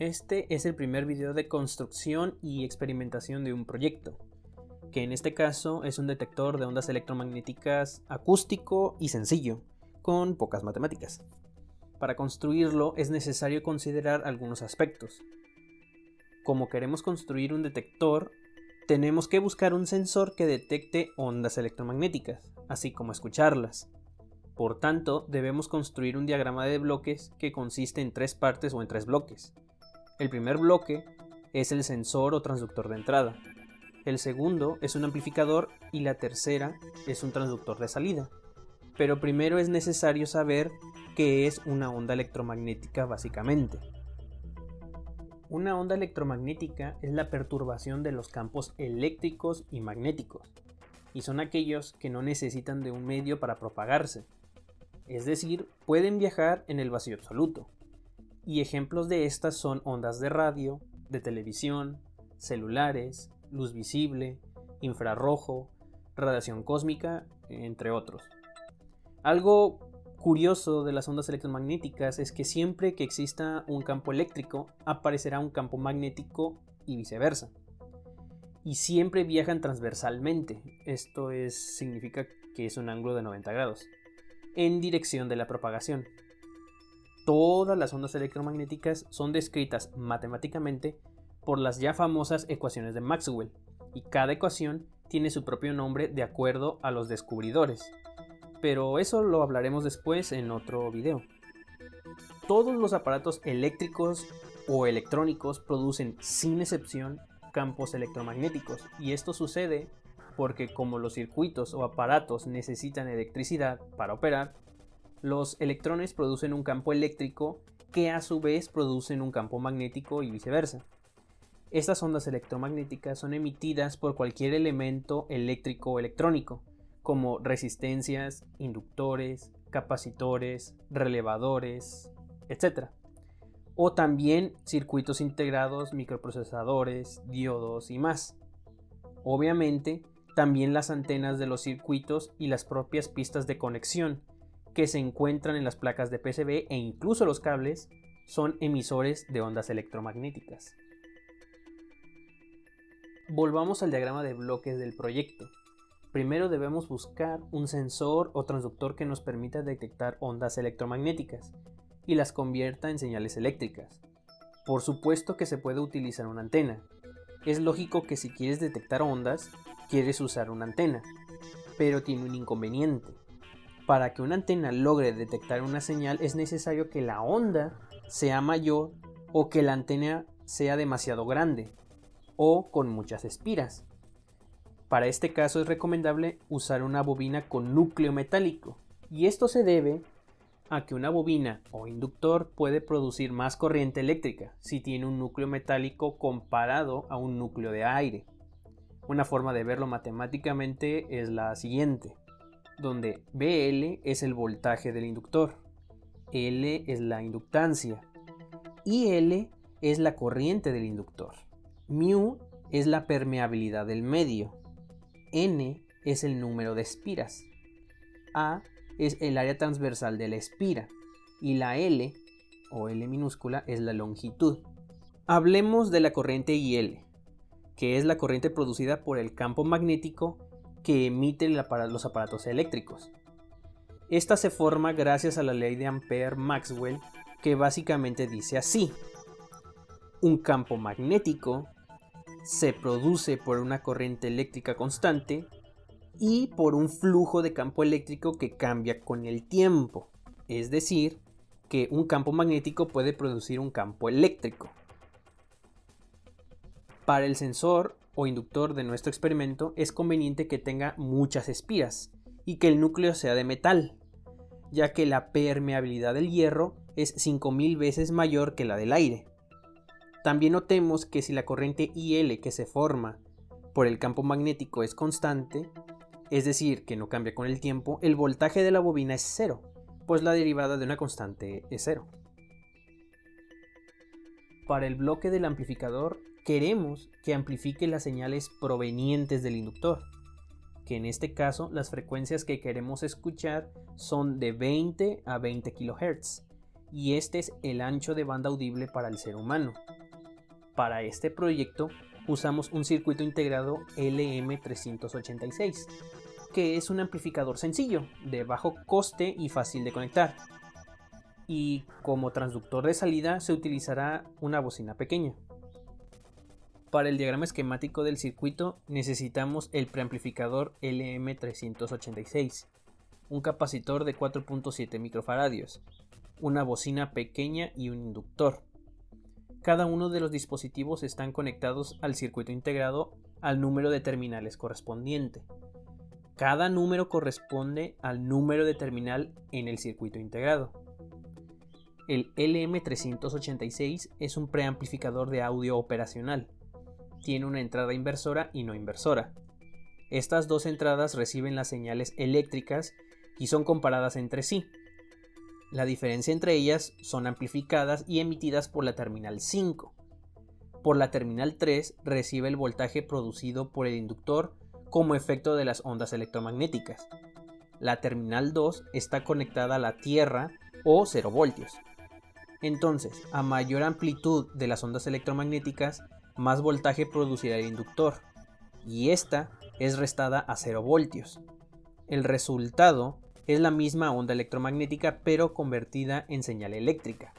Este es el primer video de construcción y experimentación de un proyecto, que en este caso es un detector de ondas electromagnéticas acústico y sencillo, con pocas matemáticas. Para construirlo es necesario considerar algunos aspectos. Como queremos construir un detector, tenemos que buscar un sensor que detecte ondas electromagnéticas, así como escucharlas. Por tanto, debemos construir un diagrama de bloques que consiste en 3 partes o en 3 bloques. El primer bloque es el sensor o transductor de entrada. El segundo es un amplificador y la tercera es un transductor de salida. Pero primero es necesario saber qué es una onda electromagnética básicamente. Una onda electromagnética es la perturbación de los campos eléctricos y magnéticos, y son aquellos que no necesitan de un medio para propagarse, es decir, pueden viajar en el vacío absoluto. Y ejemplos de estas son ondas de radio, de televisión, celulares, luz visible, infrarrojo, radiación cósmica, entre otros. Algo curioso de las ondas electromagnéticas es que siempre que exista un campo eléctrico, aparecerá un campo magnético y viceversa. Y siempre viajan transversalmente, esto significa que es un ángulo de 90 grados, en dirección de la propagación. Todas las ondas electromagnéticas son descritas matemáticamente por las ya famosas ecuaciones de Maxwell, y cada ecuación tiene su propio nombre de acuerdo a los descubridores, pero eso lo hablaremos después en otro video. Todos los aparatos eléctricos o electrónicos producen sin excepción campos electromagnéticos, y esto sucede porque como los circuitos o aparatos necesitan electricidad para operar, los electrones producen un campo eléctrico que a su vez producen un campo magnético y viceversa. Estas ondas electromagnéticas son emitidas por cualquier elemento eléctrico o electrónico, como resistencias, inductores, capacitores, relevadores, etc. O también circuitos integrados, microprocesadores, diodos y más. Obviamente, también las antenas de los circuitos y las propias pistas de conexión, que se encuentran en las placas de PCB e incluso los cables, son emisores de ondas electromagnéticas. Volvamos al diagrama de bloques del proyecto. Primero debemos buscar un sensor o transductor que nos permita detectar ondas electromagnéticas y las convierta en señales eléctricas. Por supuesto que se puede utilizar una antena. Es lógico que si quieres detectar ondas, quieres usar una antena, pero tiene un inconveniente. Para que una antena logre detectar una señal es necesario que la onda sea mayor o que la antena sea demasiado grande o con muchas espiras. Para este caso es recomendable usar una bobina con núcleo metálico, y esto se debe a que una bobina o inductor puede producir más corriente eléctrica si tiene un núcleo metálico comparado a un núcleo de aire. Una forma de verlo matemáticamente es la siguiente, donde BL es el voltaje del inductor, L es la inductancia y L es la corriente del inductor. Mu es la permeabilidad del medio, N es el número de espiras, A es el área transversal de la espira y la L, o L minúscula, es la longitud. Hablemos de la corriente IL, que es la corriente producida por el campo magnético que emiten los aparatos eléctricos. Esta se forma gracias a la ley de Ampère-Maxwell, que básicamente dice así: un campo magnético se produce por una corriente eléctrica constante y por un flujo de campo eléctrico que cambia con el tiempo. Es decir, que un campo magnético puede producir un campo eléctrico. Para el sensor o inductor de nuestro experimento es conveniente que tenga muchas espiras y que el núcleo sea de metal, ya que la permeabilidad del hierro es 5000 veces mayor que la del aire. También notemos que si la corriente IL que se forma por el campo magnético es constante, es decir, que no cambia con el tiempo, el voltaje de la bobina es cero, pues la derivada de una constante es cero. Para el bloque del amplificador, queremos que amplifique las señales provenientes del inductor, que en este caso las frecuencias que queremos escuchar son de 20 a 20 kHz, y este es el ancho de banda audible para el ser humano. Para este proyecto usamos un circuito integrado LM386, que es un amplificador sencillo, de bajo coste y fácil de conectar. Y como transductor de salida se utilizará una bocina pequeña. Para el diagrama esquemático del circuito necesitamos el preamplificador LM386, un capacitor de 4.7 microfaradios, una bocina pequeña y un inductor. Cada uno de los dispositivos están conectados al circuito integrado al número de terminales correspondiente. Cada número corresponde al número de terminal en el circuito integrado. El LM386 es un preamplificador de audio operacional. Tiene una entrada inversora y no inversora. Estas dos entradas reciben las señales eléctricas y son comparadas entre sí. La diferencia entre ellas son amplificadas y emitidas por la terminal 5. Por la terminal 3 recibe el voltaje producido por el inductor como efecto de las ondas electromagnéticas. La terminal 2 está conectada a la tierra o 0 voltios. Entonces, a mayor amplitud de las ondas electromagnéticas, más voltaje producirá el inductor, y esta es restada a 0 voltios. El resultado es la misma onda electromagnética pero convertida en señal eléctrica,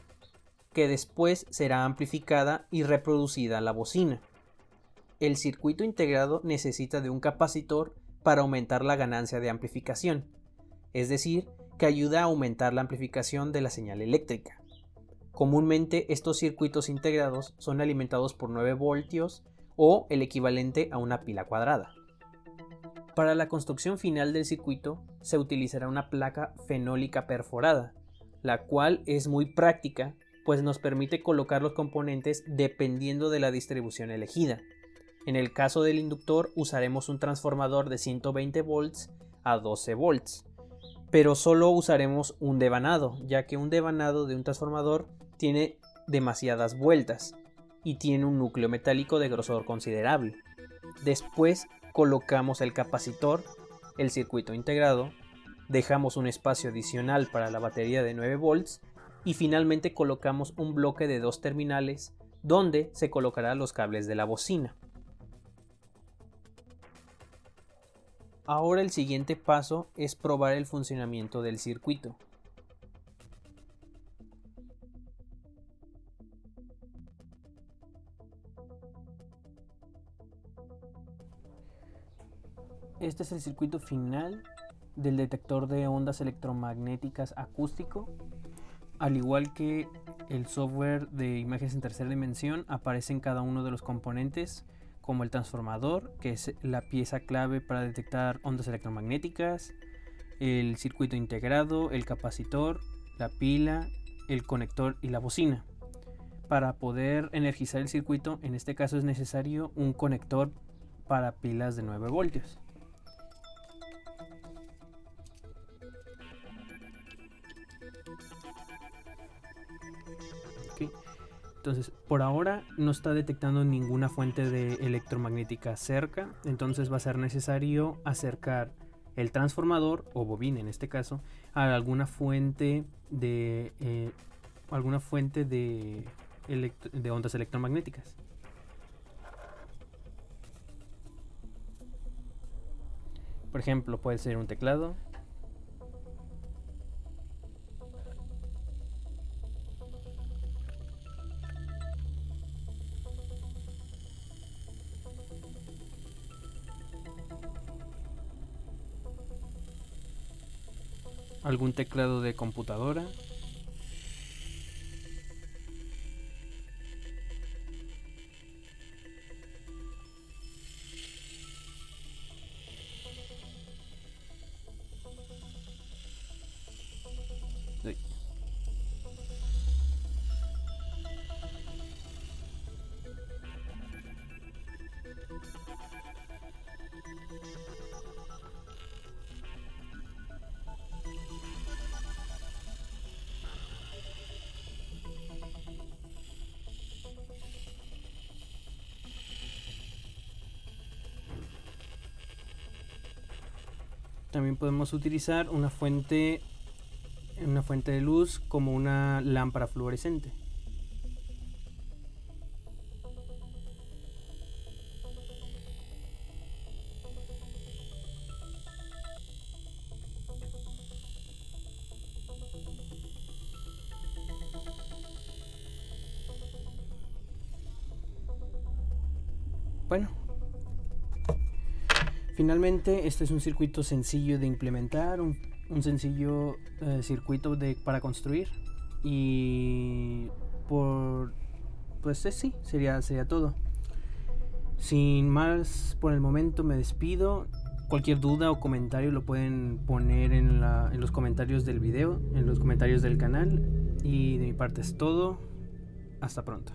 que después será amplificada y reproducida a la bocina. El circuito integrado necesita de un capacitor para aumentar la ganancia de amplificación, es decir, que ayuda a aumentar la amplificación de la señal eléctrica. Comúnmente estos circuitos integrados son alimentados por 9 voltios o el equivalente a una pila cuadrada. Para la construcción final del circuito se utilizará una placa fenólica perforada, la cual es muy práctica pues nos permite colocar los componentes dependiendo de la distribución elegida. En el caso del inductor usaremos un transformador de 120 volts a 12 volts, pero solo usaremos un devanado, ya que un devanado de un transformador tiene demasiadas vueltas y tiene un núcleo metálico de grosor considerable. Después colocamos el capacitor, el circuito integrado, dejamos un espacio adicional para la batería de 9 volts y finalmente colocamos un bloque de 2 terminales donde se colocarán los cables de la bocina. Ahora el siguiente paso es probar el funcionamiento del circuito. Este es el circuito final del detector de ondas electromagnéticas acústico. Al igual que el software de imágenes en tercera dimensión, aparece en cada uno de los componentes, como el transformador, que es la pieza clave para detectar ondas electromagnéticas, el circuito integrado, el capacitor, la pila, el conector y la bocina. Para poder energizar el circuito, en este caso es necesario un conector para pilas de 9 voltios. Entonces, por ahora no está detectando ninguna fuente de electromagnética cerca, entonces va a ser necesario acercar el transformador o bobina en este caso a alguna fuente de ondas electromagnéticas. Por ejemplo, puede ser un teclado, algún teclado de computadora, También podemos utilizar una fuente una fuente de luz como una lámpara fluorescente. Bueno, finalmente este es un circuito sencillo de implementar, un sencillo circuito para construir, y pues sí, sería todo. Sin más por el momento me despido. Cualquier duda o comentario lo pueden poner en los comentarios del video, en los comentarios del canal, y de mi parte es todo. Hasta pronto.